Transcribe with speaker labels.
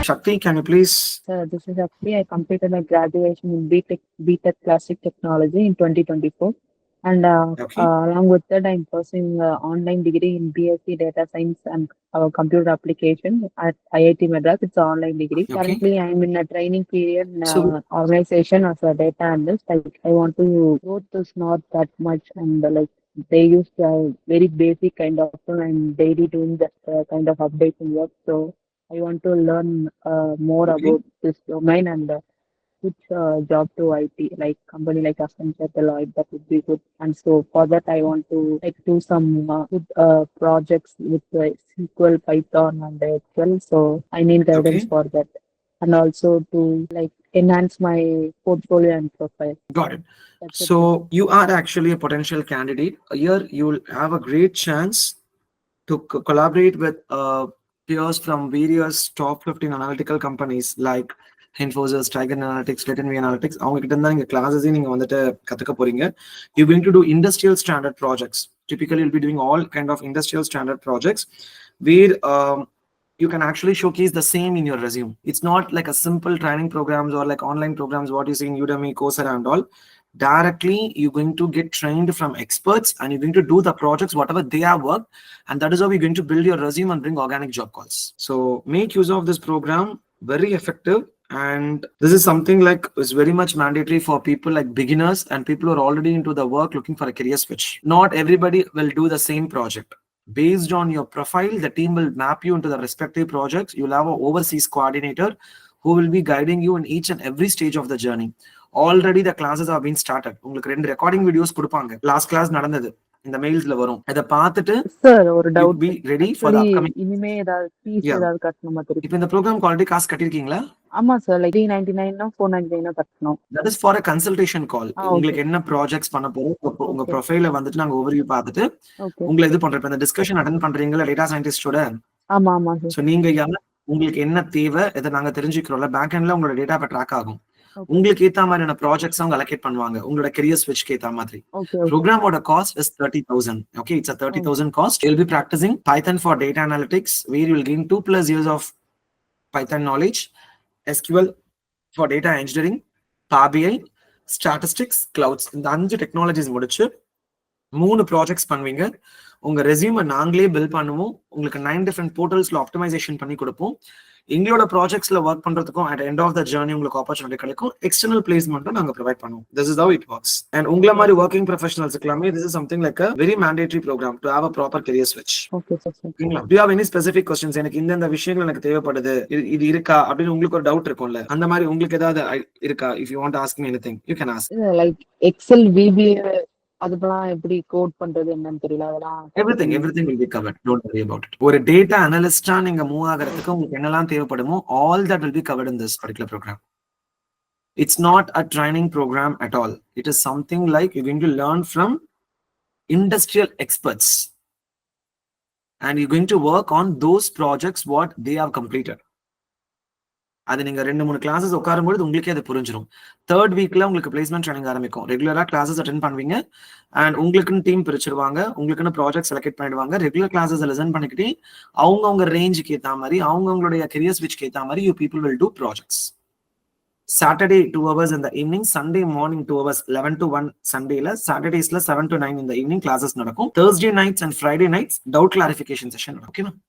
Speaker 1: Shakti, can you please?
Speaker 2: Sir, this is Shakti. I completed my graduation in B.Tech Plastic Technology in 2024. And
Speaker 1: Okay.
Speaker 2: along with that, I'm pursuing online degree in BSc Data Science and Computer Application at IIT Madras. It's an online degree.
Speaker 1: Okay.
Speaker 2: Currently, I'm in a training period in
Speaker 1: So,
Speaker 2: organization as a data analyst. I want to growth is not that much, and like they use very basic kind of tool and daily doing that kind of updating work. So I want to learn more
Speaker 1: okay.
Speaker 2: about this domain and switch job to IT, like company like Accenture, Deloitte, that would be good. And so for that, I want to like do some good projects with SQL, Python, and Excel. So I need guidance
Speaker 1: Okay.
Speaker 2: for that, and also to like enhance my portfolio and profile.
Speaker 1: Got it.
Speaker 2: That's it.
Speaker 1: So you are actually a potential candidate. Here you will have a great chance to collaborate with peers from various top 15 analytical companies like Infosys, Tiger Analytics, Latin Analytics. அவங்க கிட்ட இருந்தா நீங்க classes நீங்க வந்துட்டு கத்துக்க போறீங்க. You're going to do industrial standard projects. Typically, you'll be doing all kind of industrial standard projects where you can actually showcase the same in your resume. It's not like a simple training programs or like online programs, what you see in Udemy, Coursera and all. Directly, you're going to get trained from experts and you're going to do the projects, whatever they have worked. And that is how you're going to build your resume and bring organic job calls. So make use of this program, very effective. And this is something like is very much mandatory for people like beginners and people who are already into the work looking for a career switch. Not everybody will do the same project. Based on your profile, the team will map you into the respective projects. You'll have an overseas coordinator who will be guiding you in each and every stage of the journey. Already the classes have been started. உங்களுக்கு ரெண்டு recording videos கொடுப்பாங்க. Last class நடந்தது. இந்த மெயில்ஸ்ல வரும். அதை பார்த்துட்டு
Speaker 2: Sir, ஒரு
Speaker 1: you
Speaker 2: doubt.
Speaker 1: be ready for the
Speaker 2: Actually,
Speaker 1: upcoming.
Speaker 2: இனிமே ஏதாவது ஃபீஸ்
Speaker 1: Yeah.
Speaker 2: ஏதாவது கட்டணுமா திருப்பி?
Speaker 1: இப்போ இந்த ப்ரோக்ராம்க்கு ஆல்ரெடி காசு கட்டிருக்கீங்களா?
Speaker 2: ஆமா சார், லைக் 399 499 கட்டணும்.
Speaker 1: That is for a consultation call.
Speaker 2: Okay
Speaker 1: உங்களுக்கு என்ன ப்ராஜெக்ட்ஸ் பண்ண போறோம் உங்க
Speaker 2: ஓகே
Speaker 1: ப்ரொஃபைல வந்துட்டு நாங்க ஓவர்வியூ பார்த்துட்டு
Speaker 2: ஓகே.
Speaker 1: உங்களை இது பண்றோம். இப்போ இந்த டிஸ்கஷன் அட்டென்ட் பண்றீங்களா டேட்டா சயின்டிஸ்டோட?
Speaker 2: ஆமா ஆமா சார்.
Speaker 1: ஸோ நீங்க யாரு, உங்களுக்கு என்ன தேவை இதை நாங்க தெரிஞ்சுக்கிறோம்ல. பேக் எண்ட்ல உங்களோட டேட்டா இப்போ ட்ராக் ஆகும்.
Speaker 2: ஓகே
Speaker 1: உங்களுக்கு ஏத்த மாதிரியான ப்ராஜெக்ட்ஸ் அவங்க அலோகேட் பண்ணுவாங்க உங்களோட கெரியர் ஸ்விட்ச்க்கு ஏத்த மாதிரி.
Speaker 2: Okay okay.
Speaker 1: Programோட cost is 30,000. Okay, it's a 30,000 cost. You'll be practicing Python for data analytics, where you'll gain 2+ years of Python knowledge, SQL for data engineering, Power BI, statistics, clouds. இந்த 5 technologies முடிச்சு 3 projects பண்ணுவீங்க. உங்க ரெஸ்யூமை நாங்களே build பண்ணுவோம். உங்களுக்கு 9 different போர்ட்டல்ஸ்ல optimisation பண்ணி கொடுப்போம். எங்களோட ப்ராஜெக்ட்ஸ்ல ஒர்க் பண்றதுக்கும் at end of the journey உங்களுக்கு ஆப்பர்ச்சுனிட்டி கிடைக்கும். எக்ஸ்டர்னல் பிளேஸ்மெண்ட்டும் நாங்க ப்ரொவைட் பண்ணுவோம். This is how it works. And உங்கள மாதிரி ஒர்க்கிங் ப்ரொஃபஷனல்ஸ்க்கு எல்லாமே this is something like a very mandatory program to have a proper career switch.
Speaker 2: Okay sir.
Speaker 1: ஓகேங்களா? Do you have any specific questions? எனக்கு இந்த விஷயங்கள் எனக்கு தேவைப்படுது, இது இருக்கா அப்படின்னு உங்களுக்கு ஒரு டவுட் இருக்கும்ல, அந்த மாதிரி உங்களுக்கு ஏதாவது இருக்கா? If you want to ask me anything, you can ask.
Speaker 2: Like Excel VBA அதெல்லாம் எப்படி கோட் பண்றது என்னன்னு தெரியல. அதெல்லாம்
Speaker 1: everything will be covered. Don't worry about it. ஒரு டேட்டா அனலிஸ்டா நீங்க மூவ் ஆகிறதுக்கு உங்களுக்கு என்னெல்லாம் தேவைப்படுமோ all that will be covered in this particular program. It's not a training program at all. It is something like you're going to learn from industrial experts and you're going to work on those projects what they have completed. அது நீங்க 2-3 classes உட்காரும்போது உங்களுக்கே அது புரிஞ்சிடும். 3rd வீக்ல உங்களுக்கு placement training ஆரம்பிக்கும். ரெகுலரா கிளாஸஸ் அட்டென்ட் பண்ணுவீங்க அண்ட் உங்களுக்குன்னு டீம் பிரிச்சிருவாங்க. உங்களுக்குன்னு ப்ராஜெக்ட் செலக்ட் பண்ணிடுவாங்க. ரெகுலர் கிளாஸஸ் லிசன் பண்ணிக்கிட்டே அவங்க ரேஞ்சுக்கு ஏற்ற மாதிரி அவங்களுடைய கெரியர் ஸ்விட்ச்க்கு ஏற்ற மாதிரி you people will do projects. Saturday 2 hours in the evening, Sunday morning 2 hours 11 to 1 Sundayல, Saturdaysல 7 to 9 in the evening classes நடக்கும். Thursday nights and Friday nights doubt clarification session நடக்கும். ஓகேனா?